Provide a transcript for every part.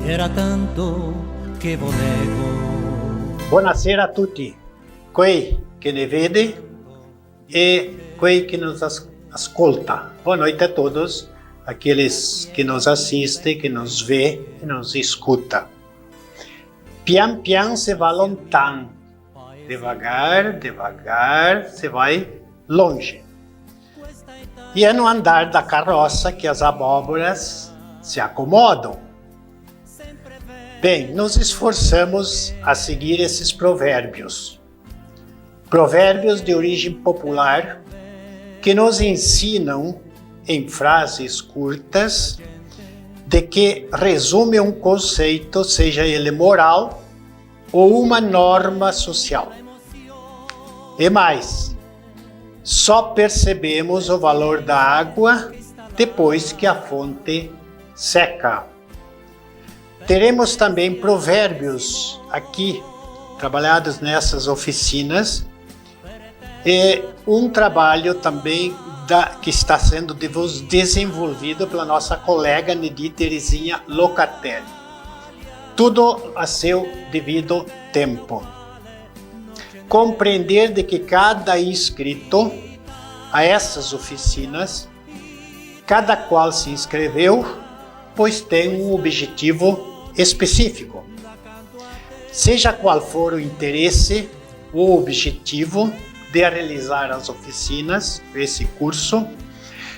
Era tanto che volevo. Buonasera a tutti, quei che ne vede e quei que nos ascolta. Boa noite a todos, aqueles que nos assistem, que nos vê e nos escuta. Pian pian se vai lontan, devagar, devagar se vai longe. E é no andar da carroça que as abóboras se acomodam. Bem, nos esforçamos a seguir esses provérbios. Provérbios de origem popular que nos ensinam em frases curtas de que resume um conceito, seja ele moral ou uma norma social. E mais, só percebemos o valor da água depois que a fonte seca. Teremos também provérbios aqui, trabalhados nessas oficinas, e um trabalho também que está sendo desenvolvido pela nossa colega Nedi Terezinha Locatelli. Tudo a seu devido tempo. Compreender de que cada inscrito a essas oficinas, cada qual se inscreveu, pois tem um objetivo específico. Seja qual for o interesse ou objetivo de realizar as oficinas, esse curso,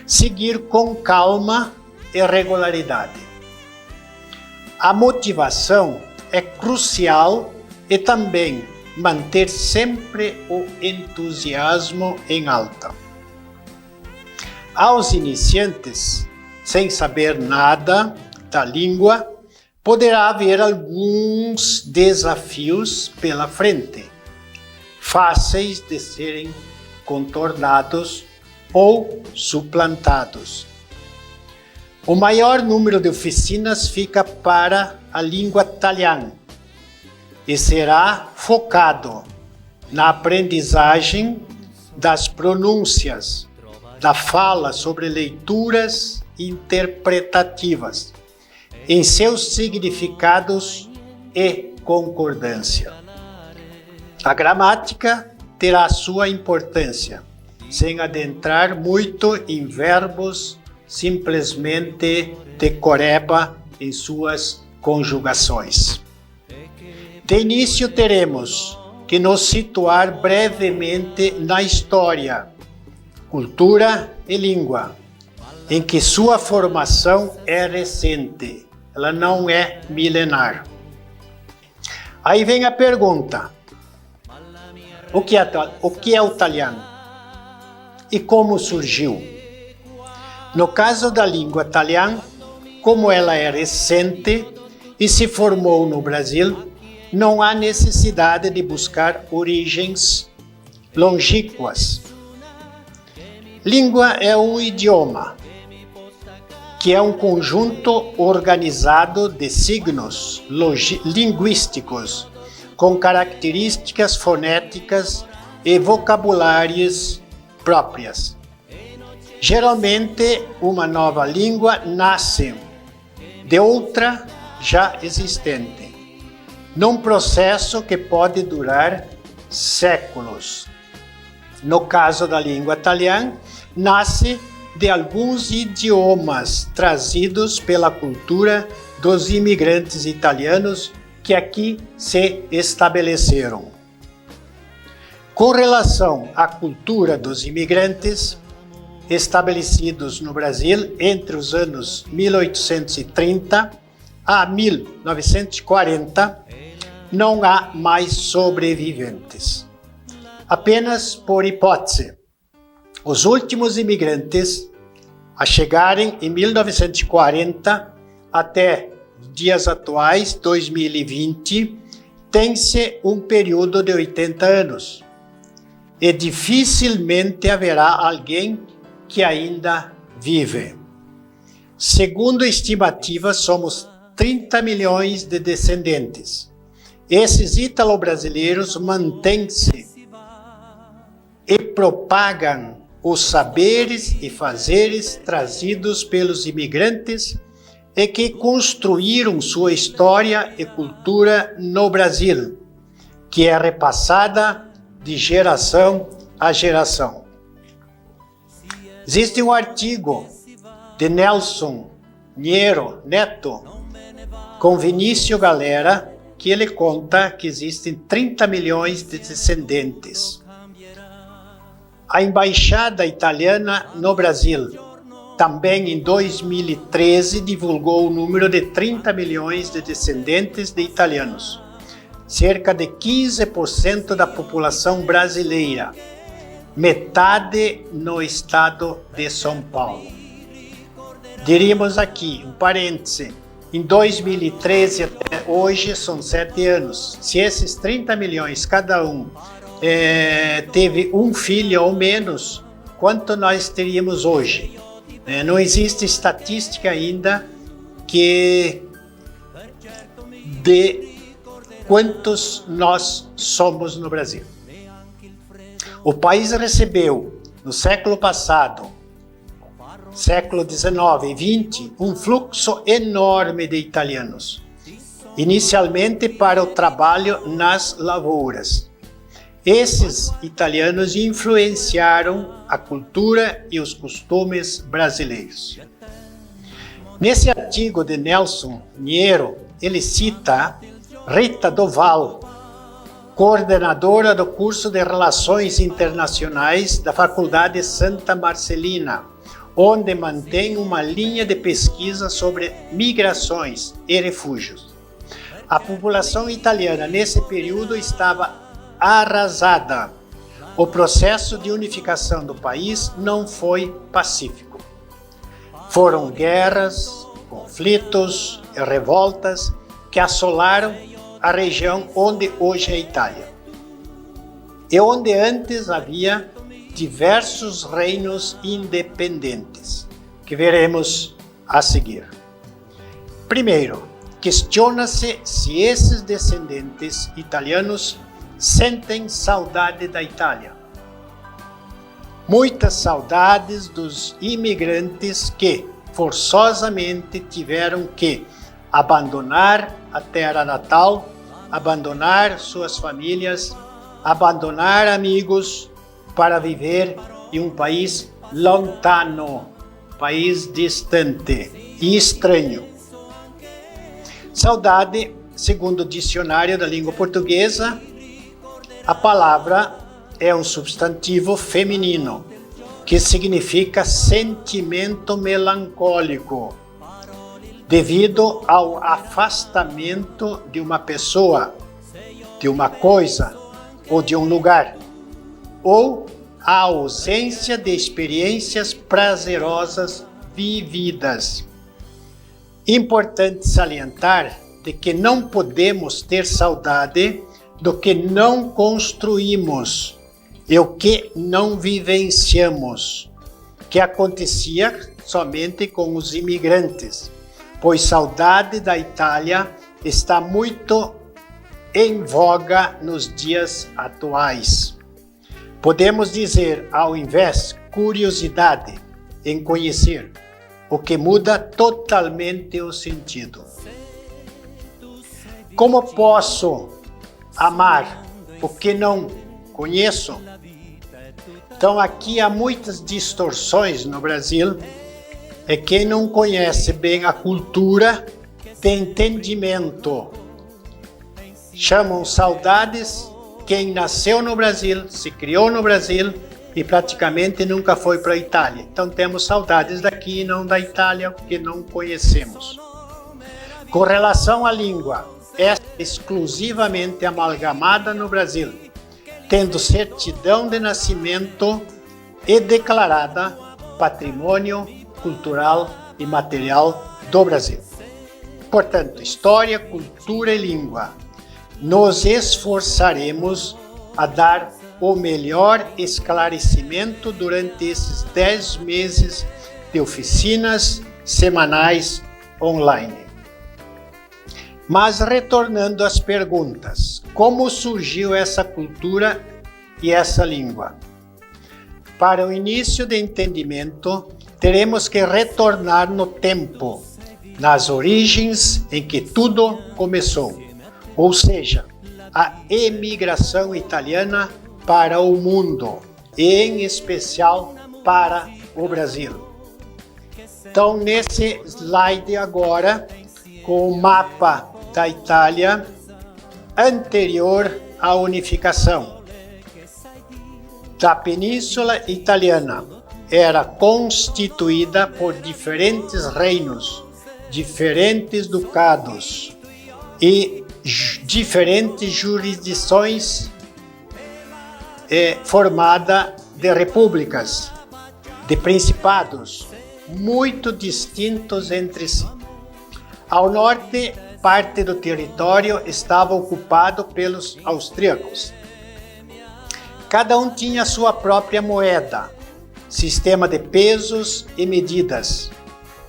seguir com calma e regularidade. A motivação é crucial e também manter sempre o entusiasmo em alta. Aos iniciantes, sem saber nada da língua, poderá haver alguns desafios pela frente, fáceis de serem contornados ou suplantados. O maior número de oficinas fica para a língua italiana e será focado na aprendizagem das pronúncias, da fala sobre leituras interpretativas, em seus significados e concordância. A gramática terá sua importância, sem adentrar muito em verbos simplesmente decoreba em suas conjugações. De início teremos que nos situar brevemente na história, cultura e língua, em que sua formação é recente, ela não é milenar. Aí vem a pergunta: o que é o italiano? E como surgiu? No caso da língua italiana, como ela é recente e se formou no Brasil, não há necessidade de buscar origens longínquas. Língua é um idioma, que é um conjunto organizado de signos linguísticos, com características fonéticas e vocabulárias próprias. Geralmente, uma nova língua nasce de outra já existente, num processo que pode durar séculos. No caso da língua italiana, nasce de alguns idiomas trazidos pela cultura dos imigrantes italianos que aqui se estabeleceram. Com relação à cultura dos imigrantes estabelecidos no Brasil entre os anos 1830 a 1940, não há mais sobreviventes. Apenas por hipótese, os últimos imigrantes a chegarem em 1940 até os dias atuais, 2020, tem-se um período de 80 anos e dificilmente haverá alguém que ainda vive. Segundo estimativas, somos 30 milhões de descendentes. Esses ítalo-brasileiros mantêm-se e propagam os saberes e fazeres trazidos pelos imigrantes e que construíram sua história e cultura no Brasil, que é repassada de geração a geração. Existe um artigo de Nelson Niero Neto com Vinícius Galera que ele conta que existem 30 milhões de descendentes. A Embaixada Italiana no Brasil, também em 2013, divulgou o número de 30 milhões de descendentes de italianos, cerca de 15% da população brasileira, metade no estado de São Paulo. Diríamos aqui, um parêntese, em 2013 até hoje são 7 anos. Se esses 30 milhões, cada um, teve um filho ou menos, quanto nós teríamos hoje? Não existe estatística ainda de quantos nós somos no Brasil. O país recebeu, no século passado, século XIX e XX, um fluxo enorme de italianos, inicialmente para o trabalho nas lavouras. Esses italianos influenciaram a cultura e os costumes brasileiros. Nesse artigo de Nelson Niero, ele cita Rita Doval, coordenadora do curso de Relações Internacionais da Faculdade Santa Marcelina, onde mantém uma linha de pesquisa sobre migrações e refúgios. A população italiana nesse período estava arrasada. O processo de unificação do país não foi pacífico. Foram guerras, conflitos e revoltas que assolaram a região onde hoje é a Itália, e onde antes havia diversos reinos independentes, que veremos a seguir. Primeiro, questiona-se se esses descendentes italianos sentem saudade da Itália. Muitas saudades dos imigrantes que, forçosamente, tiveram que abandonar a terra natal, abandonar suas famílias, abandonar amigos para viver em um país lontano, país distante e estranho. Saudade, segundo o dicionário da língua portuguesa, a palavra é um substantivo feminino que significa sentimento melancólico, devido ao afastamento de uma pessoa, de uma coisa ou de um lugar, ou a ausência de experiências prazerosas vividas. Importante salientar de que não podemos ter saudade do que não construímos e o que não vivenciamos, que acontecia somente com os imigrantes, pois saudade da Itália está muito em voga nos dias atuais. Podemos dizer, ao invés, curiosidade em conhecer, o que muda totalmente o sentido. Como posso amar o que não conheço? Então aqui há muitas distorções no Brasil. É quem não conhece bem a cultura tem entendimento. Chamam saudades quem nasceu no Brasil, se criou no Brasil e praticamente nunca foi para a Itália. Então temos saudades daqui e não da Itália, porque não conhecemos. Com relação à língua, é exclusivamente amalgamada no Brasil, tendo certidão de nascimento e declarada patrimônio cultural e material do Brasil. Portanto, história, cultura e língua. Nos esforçaremos a dar o melhor esclarecimento durante esses 10 meses de oficinas semanais online. Mas retornando às perguntas, como surgiu essa cultura e essa língua? Para o início de entendimento, teremos que retornar no tempo, nas origens em que tudo começou, ou seja, a emigração italiana para o mundo, em especial para o Brasil. Então, nesse slide agora, com o mapa da Itália anterior à unificação. A Península Italiana era constituída por diferentes reinos, diferentes ducados e diferentes jurisdições formada de repúblicas, de principados, muito distintos entre si. Ao norte, parte do território estava ocupado pelos austríacos. Cada um tinha sua própria moeda, sistema de pesos e medidas,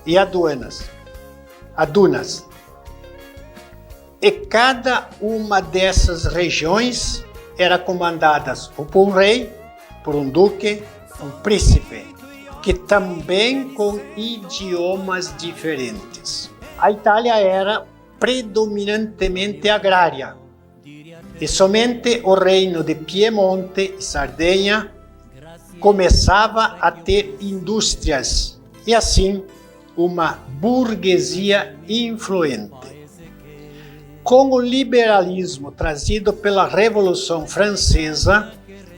e aduanas. E cada uma dessas regiões era comandada por um rei, por um duque, um príncipe, que também com idiomas diferentes. A Itália era predominantemente agrária, e somente o reino de Piemonte e Sardenha começava a ter indústrias e assim uma burguesia influente. Com o liberalismo trazido pela Revolução Francesa,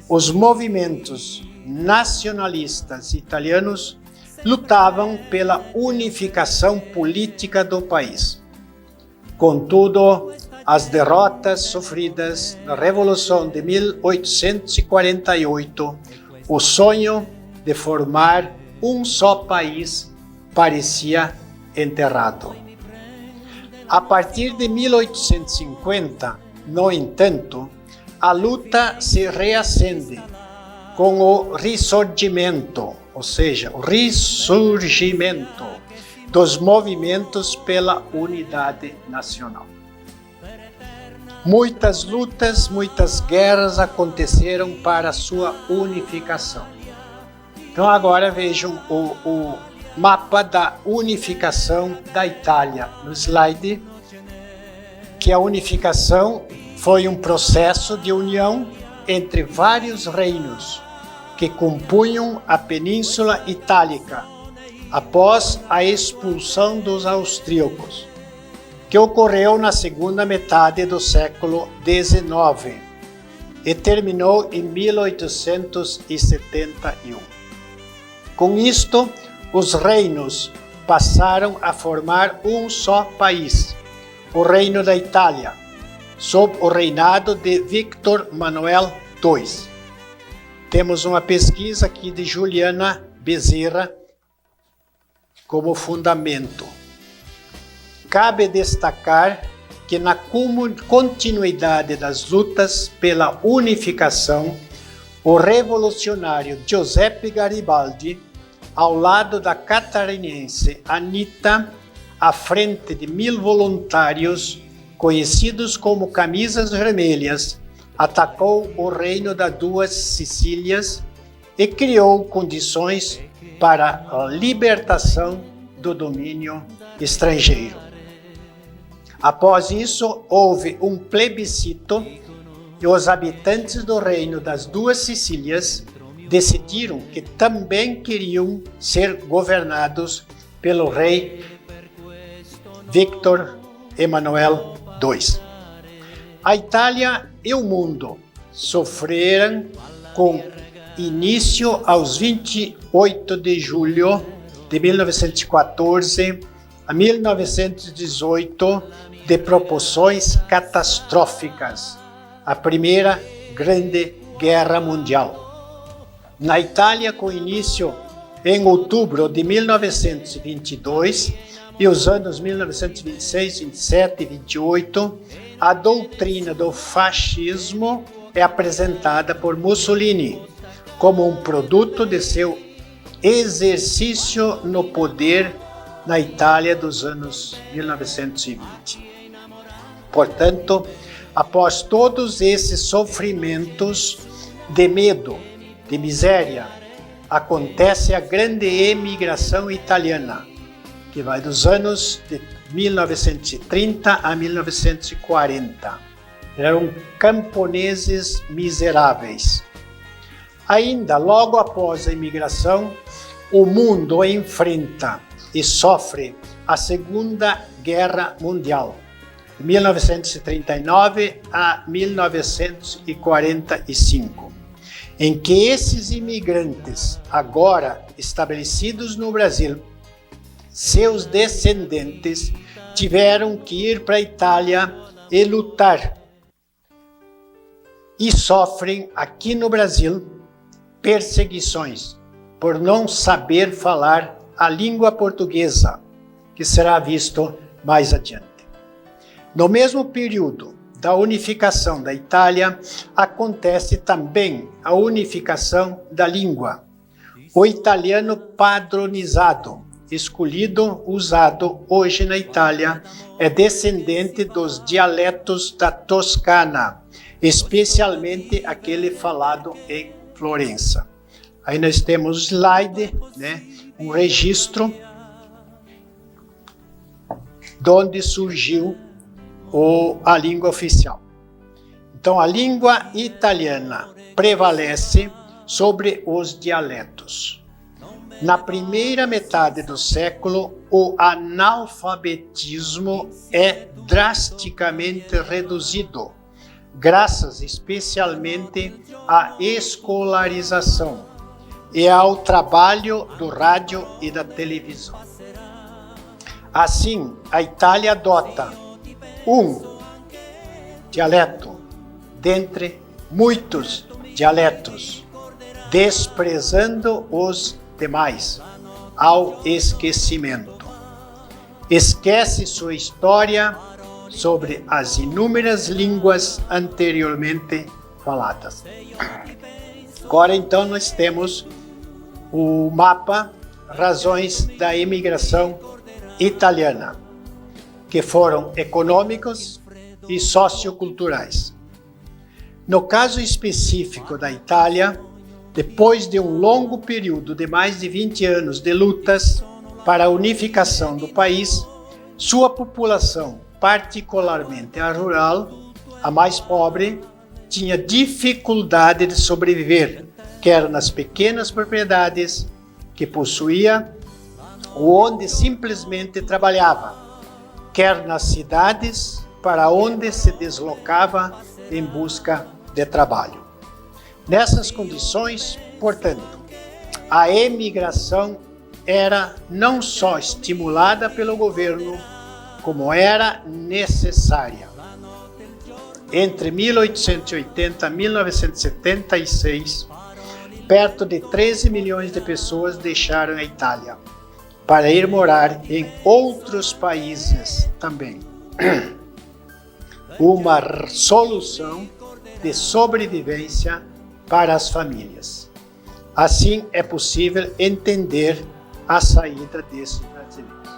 os movimentos nacionalistas italianos lutavam pela unificação política do país. Contudo, as derrotas sofridas na Revolução de 1848, o sonho de formar um só país parecia enterrado. A partir de 1850, no entanto, a luta se reacende com o ressurgimento, ou seja, o ressurgimento dos movimentos pela unidade nacional. Muitas lutas, muitas guerras aconteceram para a sua unificação. Então agora vejam o mapa da unificação da Itália no slide, que a unificação foi um processo de união entre vários reinos que compunham a Península Itálica após a expulsão dos austríacos, que ocorreu na segunda metade do século XIX e terminou em 1871. Com isto, os reinos passaram a formar um só país, o Reino da Itália, sob o reinado de Victor Manuel II. Temos uma pesquisa aqui de Juliana Bezerra como fundamento. Cabe destacar que na continuidade das lutas pela unificação, o revolucionário Giuseppe Garibaldi, ao lado da catarinense Anita, à frente de 1000 voluntários, conhecidos como Camisas Vermelhas, atacou o reino das duas Sicílias e criou condições para a libertação do domínio estrangeiro. Após isso, houve um plebiscito e os habitantes do reino das duas Sicílias decidiram que também queriam ser governados pelo rei Victor Emanuel II. A Itália e o mundo sofreram com início aos 28 de julho de 1914 a 1918 de proporções catastróficas, a Primeira Grande Guerra Mundial. Na Itália, com início em outubro de 1922 e os anos 1926, 27 e 28, a doutrina do fascismo é apresentada por Mussolini como um produto de seu exercício no poder na Itália dos anos 1920. Portanto, após todos esses sofrimentos de medo, de miséria, acontece a grande emigração italiana, que vai dos anos de 1930 a 1940. Eram camponeses miseráveis. Ainda logo após a imigração, o mundo enfrenta e sofre a Segunda Guerra Mundial, de 1939 a 1945, em que esses imigrantes, agora estabelecidos no Brasil, seus descendentes tiveram que ir para a Itália e lutar. E sofrem aqui no Brasil perseguições por não saber falar a língua portuguesa, que será visto mais adiante. No mesmo período da unificação da Itália, acontece também a unificação da língua. O italiano padronizado, escolhido, usado hoje na Itália, é descendente dos dialetos da Toscana, especialmente aquele falado em Florença. Aí nós temos o slide, né? Um registro de onde surgiu a língua oficial. Então, a língua italiana prevalece sobre os dialetos. Na primeira metade do século, o analfabetismo é drasticamente reduzido, graças especialmente à escolarização e ao trabalho do rádio e da televisão. Assim, a Itália adota um dialeto dentre muitos dialetos, desprezando os demais ao esquecimento. Esquece sua história sobre as inúmeras línguas anteriormente faladas. Agora, então, nós temos o mapa Razões da Imigração Italiana, que foram econômicos e socioculturais. No caso específico da Itália, depois de um longo período de mais de 20 anos de lutas para a unificação do país, sua população, particularmente a rural, a mais pobre, tinha dificuldade de sobreviver, quer nas pequenas propriedades que possuía ou onde simplesmente trabalhava, quer nas cidades para onde se deslocava em busca de trabalho. Nessas condições, portanto, a emigração era não só estimulada pelo governo, como era necessária. Entre 1880 e 1976, perto de 13 milhões de pessoas deixaram a Itália para ir morar em outros países também. Uma solução de sobrevivência para as famílias. Assim é possível entender a saída desses brasileiros.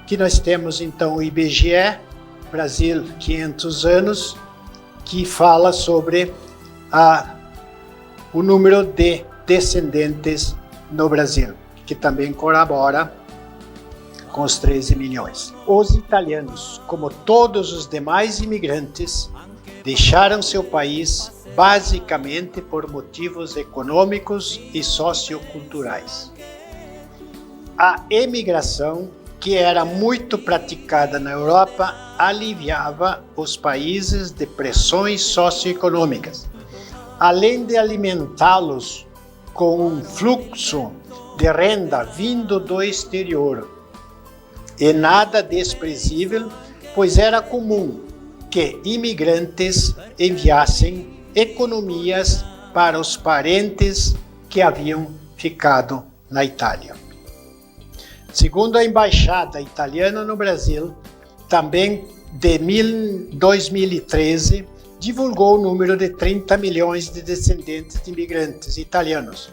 Aqui nós temos então o IBGE, Brasil 500 anos, que fala sobre o número de descendentes no Brasil, que também colabora com os 13 milhões. Os italianos, como todos os demais imigrantes, deixaram seu país basicamente por motivos econômicos e socioculturais. A emigração, que era muito praticada na Europa, aliviava os países de pressões socioeconômicas, além de alimentá-los com um fluxo de renda vindo do exterior. E nada desprezível, pois era comum que imigrantes enviassem economias para os parentes que haviam ficado na Itália. Segundo a Embaixada Italiana no Brasil, também de 2013, divulgou o número de 30 milhões de descendentes de imigrantes italianos,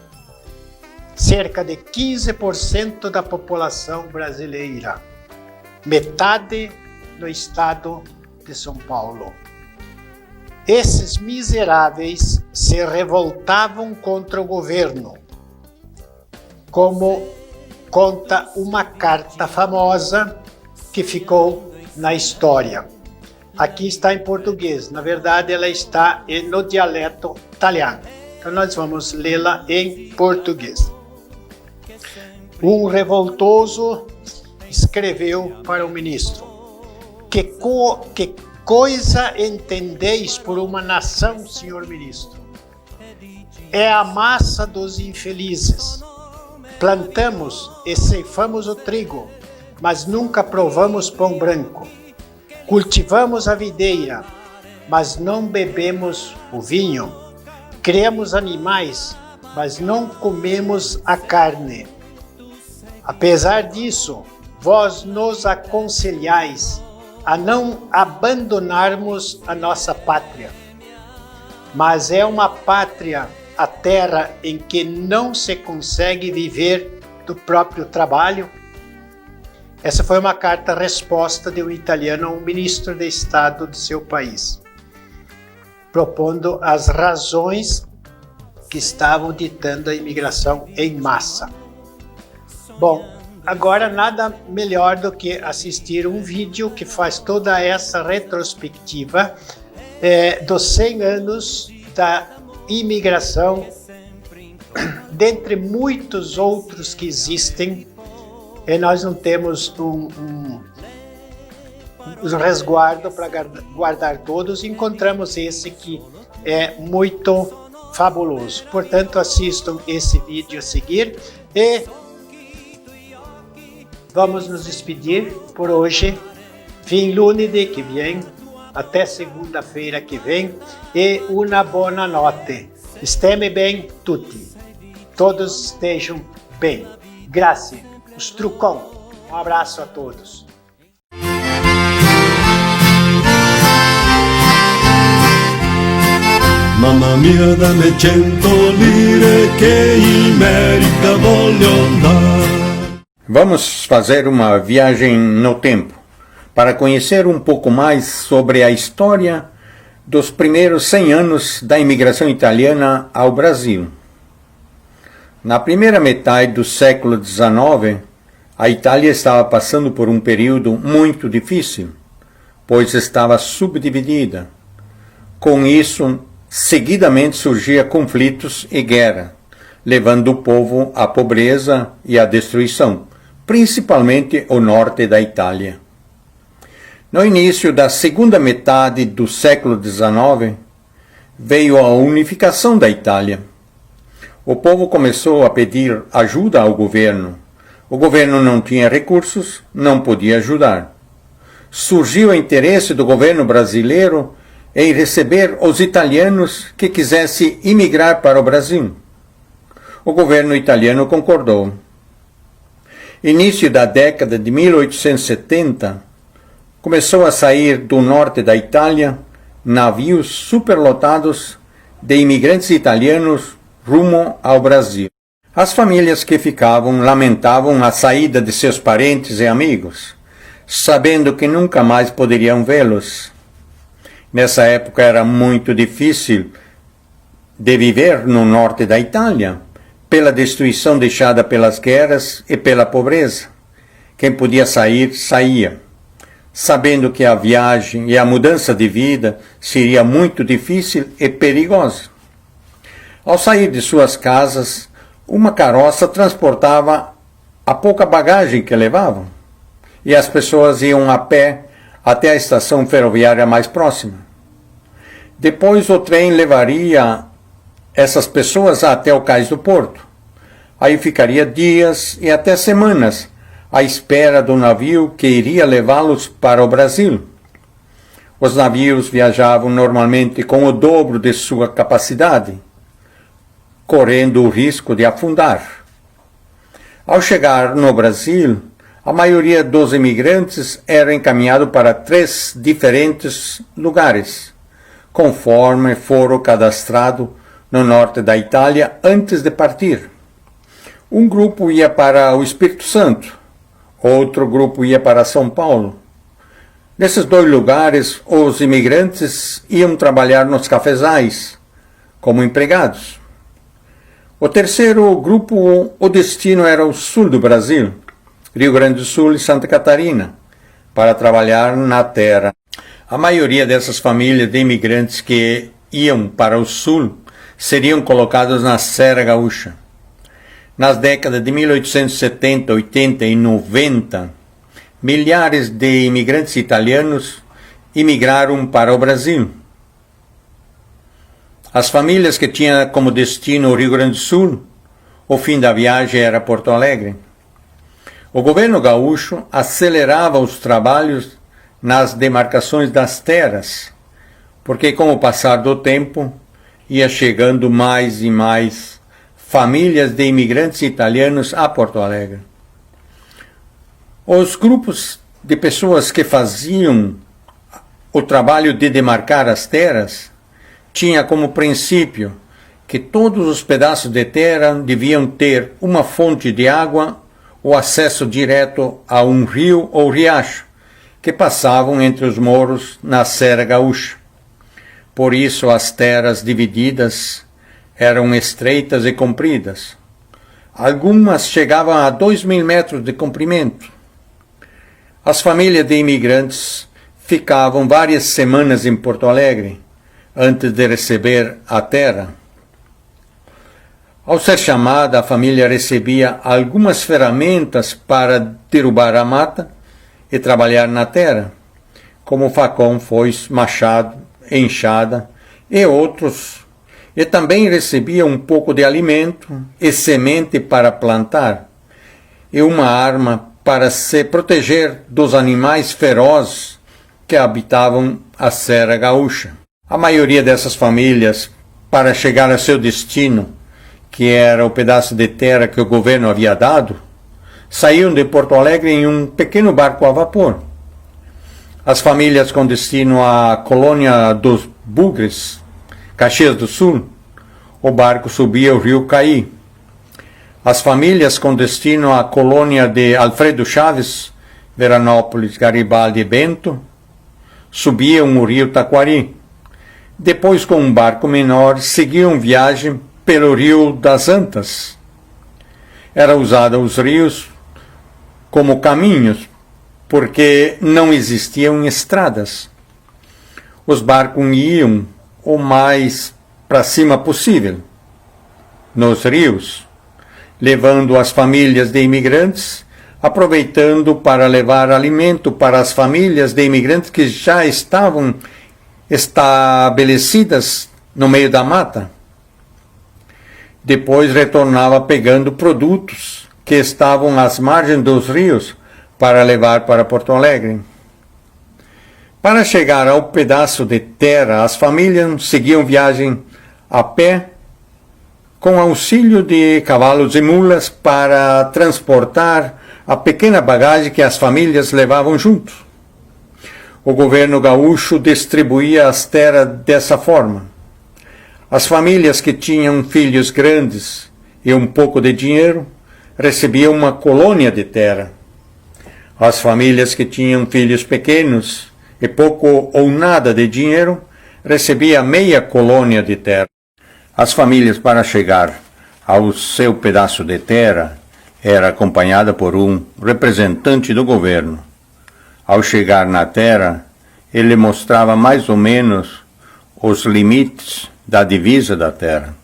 cerca de 15% da população brasileira, metade no estado de São Paulo. Esses miseráveis se revoltavam contra o governo, como conta uma carta famosa que ficou na história. Aqui está em português, na verdade ela está no dialeto italiano. Então nós vamos lê-la em português. Um revoltoso escreveu para o ministro: Que coisa entendeis por uma nação, senhor ministro? É a massa dos infelizes. Plantamos e ceifamos o trigo, mas nunca provamos pão branco. Cultivamos a videira, mas não bebemos o vinho. Criamos animais, mas não comemos a carne. Apesar disso, vós nos aconselhais a não abandonarmos a nossa pátria. Mas é uma pátria a terra em que não se consegue viver do próprio trabalho? Essa foi uma carta-resposta de um italiano a um ministro de Estado de seu país, propondo as razões que estavam ditando a imigração em massa. Bom, agora nada melhor do que assistir um vídeo que faz toda essa retrospectiva dos 100 anos da imigração, dentre muitos outros que existem. E nós não temos um resguardo para guardar todos. Encontramos esse que é muito fabuloso. Portanto, assistam esse vídeo a seguir e vamos nos despedir por hoje. Fin lunedì que vem, até segunda-feira que vem, e uma boa noite. Esteme bem tutti. Todos estejam bem. Grazie. Strucon. Um abraço a todos. Mamma mia, dammi 100 lire che in America voglio andare. Vamos fazer uma viagem no tempo para conhecer um pouco mais sobre a história dos primeiros 100 anos da imigração italiana ao Brasil. Na primeira metade do século XIX, a Itália estava passando por um período muito difícil, pois estava subdividida. Com isso, seguidamente surgiam conflitos e guerra, levando o povo à pobreza e à destruição, principalmente o norte da Itália. No início da segunda metade do século XIX, veio a unificação da Itália. O povo começou a pedir ajuda ao governo. O governo não tinha recursos, não podia ajudar. Surgiu o interesse do governo brasileiro em receber os italianos que quisessem imigrar para o Brasil. O governo italiano concordou. Início da década de 1870, começou a sair do norte da Itália navios superlotados de imigrantes italianos rumo ao Brasil. As famílias que ficavam lamentavam a saída de seus parentes e amigos, sabendo que nunca mais poderiam vê-los. Nessa época era muito difícil de viver no norte da Itália, pela destruição deixada pelas guerras e pela pobreza. Quem podia sair, saía, sabendo que a viagem e a mudança de vida seria muito difícil e perigosa. Ao sair de suas casas, uma carroça transportava a pouca bagagem que levavam, e as pessoas iam a pé até a estação ferroviária mais próxima. Depois o trem levaria essas pessoas até o cais do porto. Aí ficaria dias e até semanas à espera do navio que iria levá-los para o Brasil. Os navios viajavam normalmente com o dobro de sua capacidade, correndo o risco de afundar. Ao chegar no Brasil, a maioria dos imigrantes era encaminhado para 3 diferentes lugares, conforme foram cadastrados no norte da Itália antes de partir. Um grupo ia para o Espírito Santo, outro grupo ia para São Paulo. Nesses 2 lugares, os imigrantes iam trabalhar nos cafezais, como empregados. O terceiro grupo, o destino era o sul do Brasil, Rio Grande do Sul e Santa Catarina, para trabalhar na terra. A maioria dessas famílias de imigrantes que iam para o sul seriam colocados na Serra Gaúcha. Nas décadas de 1870, 80 e 90, milhares de imigrantes italianos imigraram para o Brasil. As famílias que tinham como destino o Rio Grande do Sul, o fim da viagem era Porto Alegre. O governo gaúcho acelerava os trabalhos nas demarcações das terras, porque com o passar do tempo ia chegando mais e mais famílias de imigrantes italianos a Porto Alegre. Os grupos de pessoas que faziam o trabalho de demarcar as terras tinha como princípio que todos os pedaços de terra deviam ter uma fonte de água ou acesso direto a um rio ou riacho que passavam entre os morros na Serra Gaúcha. Por isso as terras divididas eram estreitas e compridas. Algumas chegavam a 2.000 metros de comprimento. As famílias de imigrantes ficavam várias semanas em Porto Alegre antes de receber a terra. Ao ser chamada, a família recebia algumas ferramentas para derrubar a mata e trabalhar na terra, como facão, foice, machado, enxada e outros, e também recebia um pouco de alimento e semente para plantar, e uma arma para se proteger dos animais ferozes que habitavam a Serra Gaúcha. A maioria dessas famílias, para chegar a seu destino, que era o pedaço de terra que o governo havia dado, saíam de Porto Alegre em um pequeno barco a vapor. As famílias com destino à colônia dos Bugres, Caxias do Sul, o barco subia o rio Caí. As famílias com destino à colônia de Alfredo Chaves, Veranópolis, Garibaldi e Bento, subiam o rio Taquari. Depois, com um barco menor, seguiam viagem pelo rio das Antas. Era usado os rios como caminhos, porque não existiam estradas. Os barcos iam o mais para cima possível, nos rios, levando as famílias de imigrantes, aproveitando para levar alimento para as famílias de imigrantes que já estavam estabelecidas no meio da mata. Depois retornava pegando produtos que estavam às margens dos rios para levar para Porto Alegre. Para chegar ao pedaço de terra, as famílias seguiam viagem a pé, com auxílio de cavalos e mulas para transportar a pequena bagagem que as famílias levavam junto. O governo gaúcho distribuía as terras dessa forma. As famílias que tinham filhos grandes e um pouco de dinheiro recebiam uma colônia de terra. As famílias que tinham filhos pequenos e pouco ou nada de dinheiro recebiam meia colônia de terra. As famílias, para chegar ao seu pedaço de terra, era acompanhada por um representante do governo. Ao chegar na terra, ele mostrava mais ou menos os limites da divisa da terra.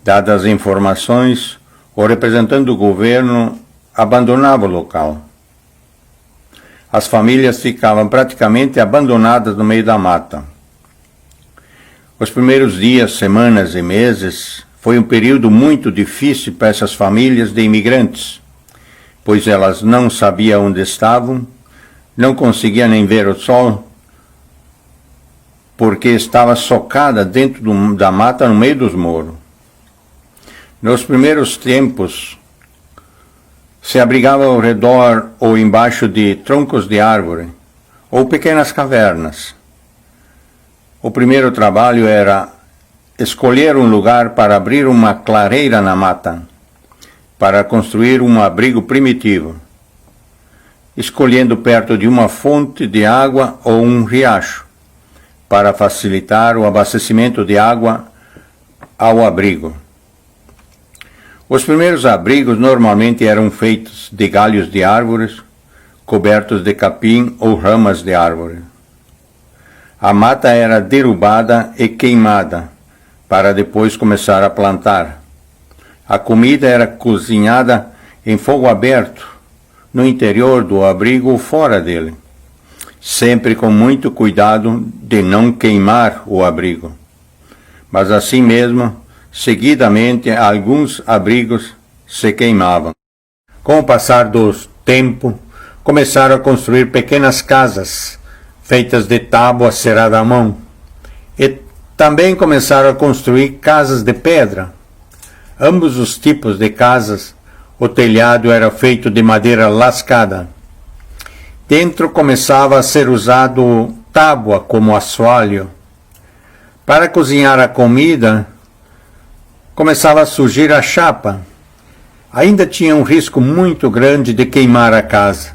Dadas as informações, o representante do governo abandonava o local. As famílias ficavam praticamente abandonadas no meio da mata. Os primeiros dias, semanas e meses foi um período muito difícil para essas famílias de imigrantes, pois elas não sabiam onde estavam, não conseguiam nem ver o sol, porque estava socada dentro da mata no meio dos morros. Nos primeiros tempos, se abrigava ao redor ou embaixo de troncos de árvore ou pequenas cavernas. O primeiro trabalho era escolher um lugar para abrir uma clareira na mata, para construir um abrigo primitivo, escolhendo perto de uma fonte de água ou um riacho, para facilitar o abastecimento de água ao abrigo. Os primeiros abrigos normalmente eram feitos de galhos de árvores, cobertos de capim ou ramas de árvore. A mata era derrubada e queimada, para depois começar a plantar. A comida era cozinhada em fogo aberto, no interior do abrigo ou fora dele, sempre com muito cuidado de não queimar o abrigo. Mas assim mesmo, seguidamente, alguns abrigos se queimavam. Com o passar do tempo, começaram a construir pequenas casas, feitas de tábua cerada à mão, e também começaram a construir casas de pedra. Ambos os tipos de casas, o telhado era feito de madeira lascada. Dentro começava a ser usado tábua como assoalho. Para cozinhar a comida, começava a surgir a chapa. Ainda tinha um risco muito grande de queimar a casa,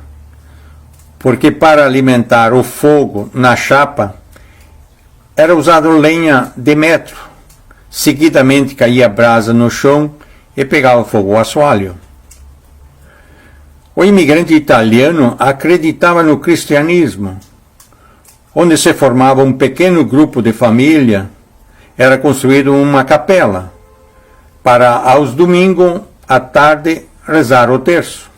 porque para alimentar o fogo na chapa era usado lenha de metro. Seguidamente caía brasa no chão e pegava fogo o assoalho. O imigrante italiano acreditava no cristianismo, onde se formava um pequeno grupo de família. Era construída uma capela para, aos domingos à tarde, rezar o terço.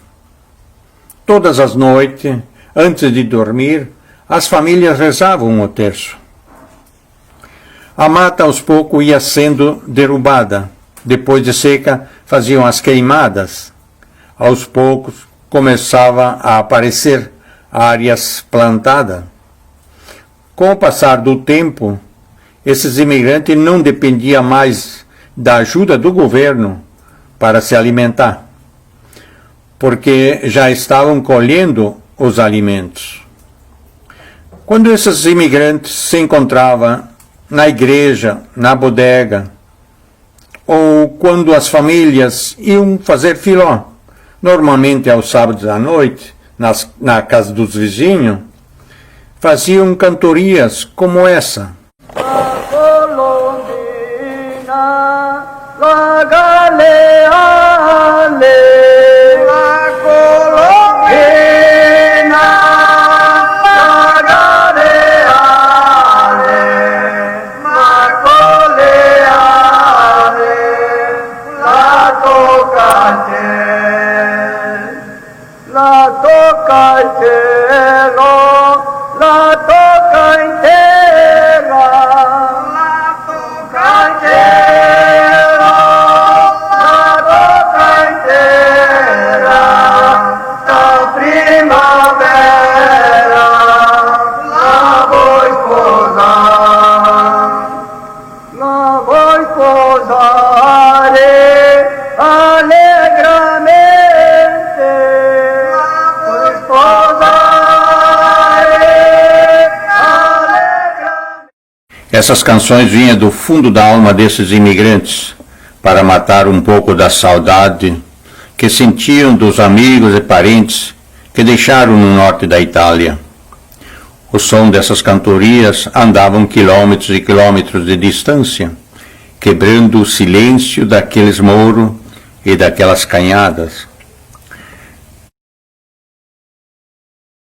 Todas as noites, antes de dormir, as famílias rezavam o terço. A mata aos poucos ia sendo derrubada. Depois de seca, faziam as queimadas. Aos poucos, começava a aparecer áreas plantadas. Com o passar do tempo, esses imigrantes não dependiam mais da ajuda do governo para se alimentar, porque já estavam colhendo os alimentos. Quando esses imigrantes se encontravam na igreja, na bodega, ou quando as famílias iam fazer filó, normalmente aos sábados à noite, na casa dos vizinhos, faziam cantorias como essa. Essas canções vinham do fundo da alma desses imigrantes, para matar um pouco da saudade que sentiam dos amigos e parentes que deixaram no norte da Itália. O som dessas cantorias andavam quilômetros e quilômetros de distância, quebrando o silêncio daqueles morros e daquelas canhadas.